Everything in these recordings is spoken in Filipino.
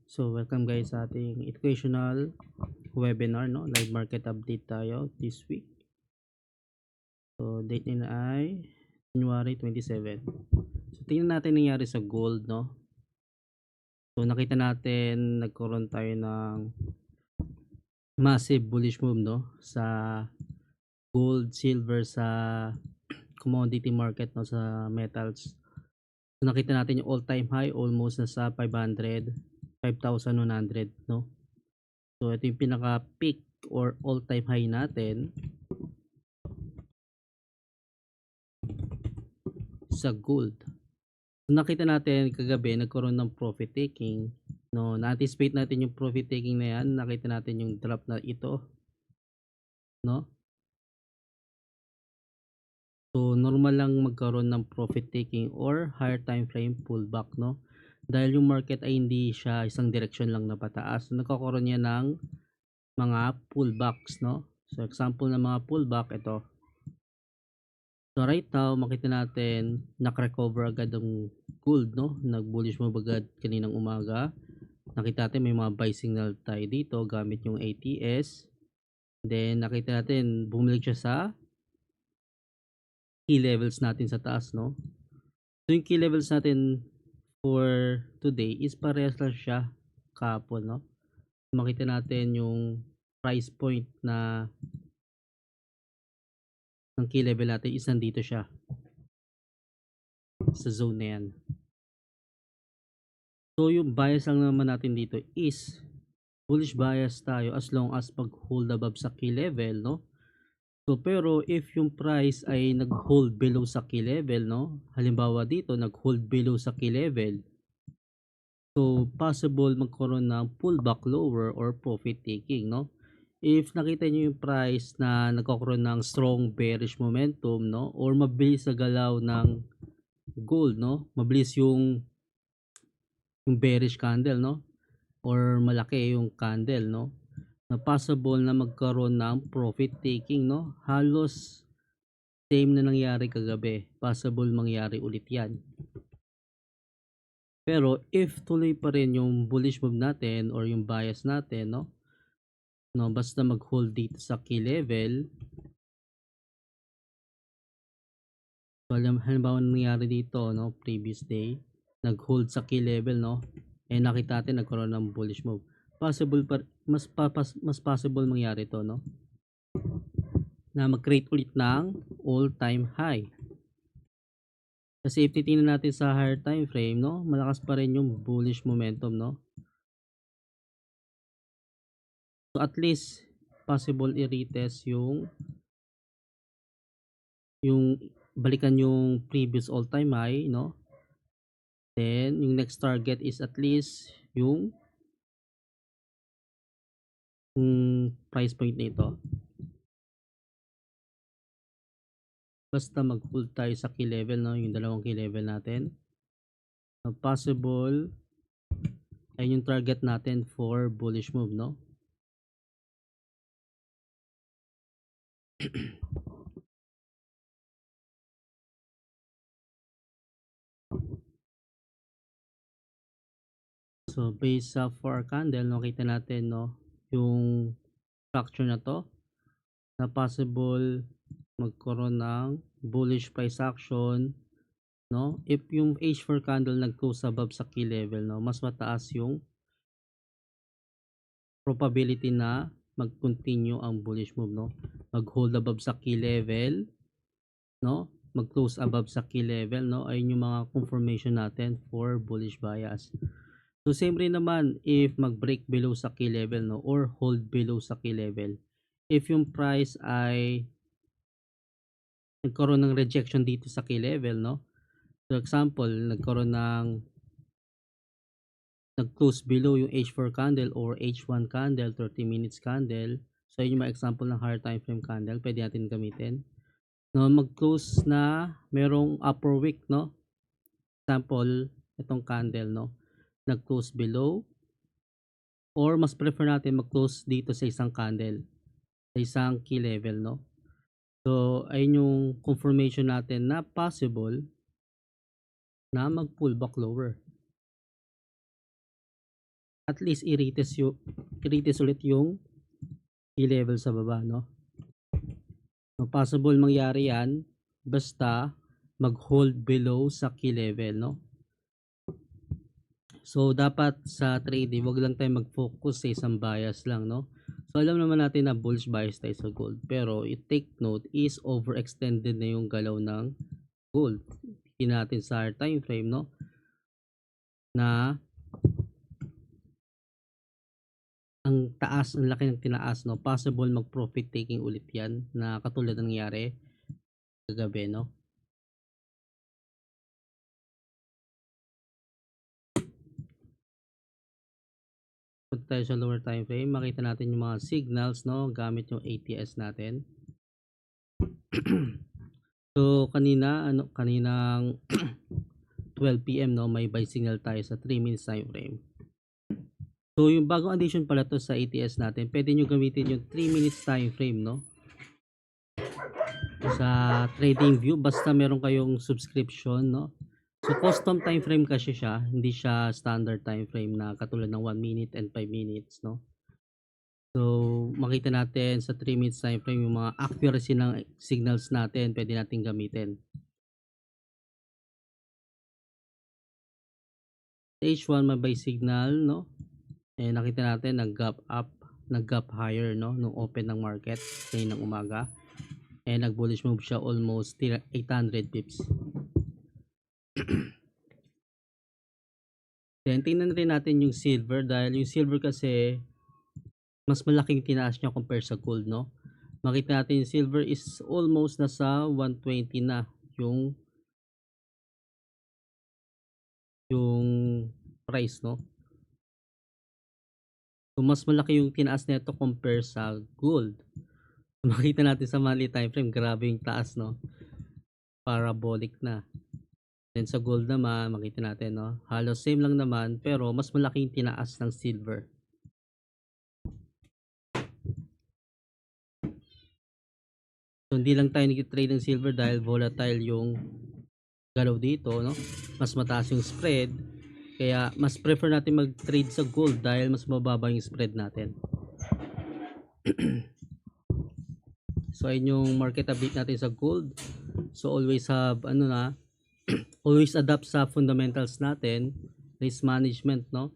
So, welcome guys sa ating educational webinar, no? Live market update tayo this week. So, date nila ay January 27. So, tingnan natin nangyari sa gold, no? So, nakita natin nagkaroon tayo ng massive bullish move, no? Sa gold, silver, sa commodity market, no? Sa metals. So, nakita natin yung all-time high almost nasa 500, 5,100, no? So, ito yung pinaka-peak or all-time high natin sa gold. So, nakita natin kagabi nagkaroon ng profit taking. No, na-anticipate natin yung profit taking na yan. Nakita natin yung drop na ito. No? So, normal lang magkaroon ng profit taking or higher time frame pullback, no? Dahil yung market ay hindi siya isang direction lang na pataas. So, nagkakaroon niya ng mga pullbacks, no? So, example ng mga pullback, ito. So right now, makita natin naka-recover agad ang gold, no? Nag-bullish move agad kaninang umaga. Nakita natin may mga buy signal tayo dito gamit yung ATS. Then nakita natin bumalik siya sa key levels natin sa taas, no? So yung key levels natin for today is parehas lang siya kahapon, no? Makita natin yung price point na ng key level natin is nandito siya sa zone na yan. So yung bias lang naman natin dito is bullish bias tayo as long as pag-hold above sa key level, no? So pero if yung price ay nag-hold below sa key level, no? Halimbawa dito nag-hold below sa key level. So possible magkaroon ng pullback lower or profit taking, no? If nakita niyo yung price na nagkakaroon ng strong bearish momentum, no? Or mabilis sa galaw ng gold, no? Mabilis yung bearish candle, no? Or malaki yung candle, no? Na possible na magkaroon ng profit taking, no? Halos same na nangyari kagabi. Possible mangyari ulit yan. Pero if tuloy pa rin yung bullish move natin or yung bias natin, no? No, basta mag-hold dito sa key level. So, halimbawa nangyari dito, no? Previous day, nag-hold sa key level, no? Eh nakita natin nagkaroon ng bullish move. Possible pa, mas possible mangyari to, no? Na mag-create ulit ng all-time high. Kasi if titingnan natin sa higher time frame, no, malakas pa rin yung bullish momentum, no. So at least possible i-retest yung balikan yung previous all-time high, no. Then yung next target is at least yung price point nito. Basta mag-hold tayo sa key level, no, yung dalawang key level natin. Possible ay yung target natin for bullish move, no. So based sa 4 candle, nakita natin, no, yung structure na to na possible magkaroon ng bullish price action, no? If yung H4 candle nag-close above sa key level, no, mas mataas yung probability na mag-continue ang bullish move, no? Mag-hold above sa key level, no? Mag-close above sa key level, no? Ayun yung mga confirmation natin for bullish bias. So same rin naman if mag-break below sa key level, no, or hold below sa key level. If yung price ay nagkaroon ng rejection dito sa key level, no? So example, nagkaroon ng nag-close below yung H4 candle or H1 candle, 30 minutes candle. So yun yung mga example ng higher time frame candle, pwede natin gamitin. No, mag-close na merong upper wick, no? Example, itong candle, no? Nag-close below or mas prefer natin mag-close dito sa isang candle, sa isang key level, no? So ayun yung confirmation natin na possible na mag-pullback lower. at least i-retest ulit yung key level sa baba, no? So, possible mangyari yan basta mag-hold below sa key level, no? So, dapat sa trading, wag lang tayo mag-focus sa isang bias lang, no? So, alam naman natin na bullish bias tayo sa gold. Pero, take note is overextended na yung galaw ng gold. Tingnan natin sa higher time frame, no? Na ang taas, ang laki ng tinaas, no? Possible mag-profit taking ulit yan na katulad ng nangyari kagabi, no? Punta tayo sa lower time frame, makita natin yung mga signals, no? Gamit yung ATS natin. So, kaninang 12 PM, no? May buy signal tayo sa 3 minutes time frame. So, yung bagong addition pala to sa ATS natin, pwede nyo gamitin yung 3 minutes time frame, no? Sa trading view, basta meron kayong subscription, no? So, custom time frame kasi siya, hindi siya standard time frame na katulad ng 1 minute and 5 minutes, no? So, makita natin sa 3 minutes time frame yung mga accuracy ng signals natin, pwede natin gamitin. H1 may buy signal, no? Eh, nakita natin nag-gap up, nag-gap higher, no? Nung open ng market ngayon ng umaga. Eh, nag-bullish move siya almost 800 pips. Then, tingnan rin natin yung silver dahil yung silver kasi mas malaking tinaas niya compare sa gold, no? Makita natin yung silver is almost nasa 120 na yung price, no? So, mas malaki yung tinaas nito compare sa gold. Makita natin sa monthly time frame, grabe yung taas, no? Parabolic na. Then sa gold naman, makita natin, no? Halos same lang naman, pero mas malaki yung tinaas ng silver. So, hindi lang tayo nag-trade ng silver dahil volatile yung galaw dito, no? Mas mataas yung spread. Kaya, mas prefer natin mag-trade sa gold dahil mas mababa yung spread natin. So, ayun yung market update natin sa gold. So, always have, always adapt sa fundamentals natin, risk management, no?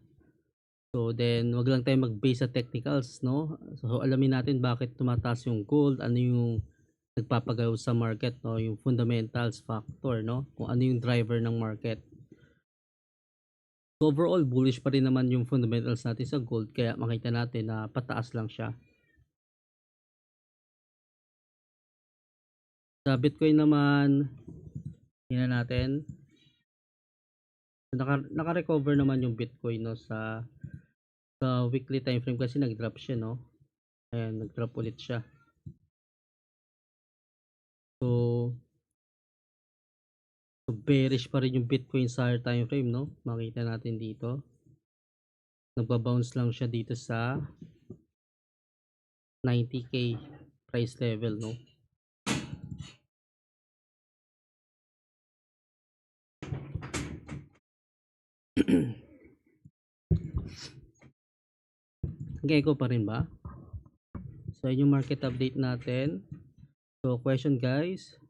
So then wag lang tayo mag-base sa technicals, no? So alamin natin bakit tumataas yung gold, ano yung nagpapagalaw sa market, no? Yung fundamentals factor, no? Kung ano yung driver ng market. So overall bullish pa rin naman yung fundamentals natin sa gold kaya makita natin na pataas lang siya. Sa Bitcoin naman, tingnan natin. Naka-recover naman yung Bitcoin, no, sa weekly time frame kasi nag-drop siya, no? Ayan, nag-drop ulit siya. So bearish pa rin yung Bitcoin sa higher time frame, no? Makita natin dito. Nagba-bounce lang siya dito sa 90k price level, no? Gecko pa rin ba? So, yun yung market update natin. So, question guys,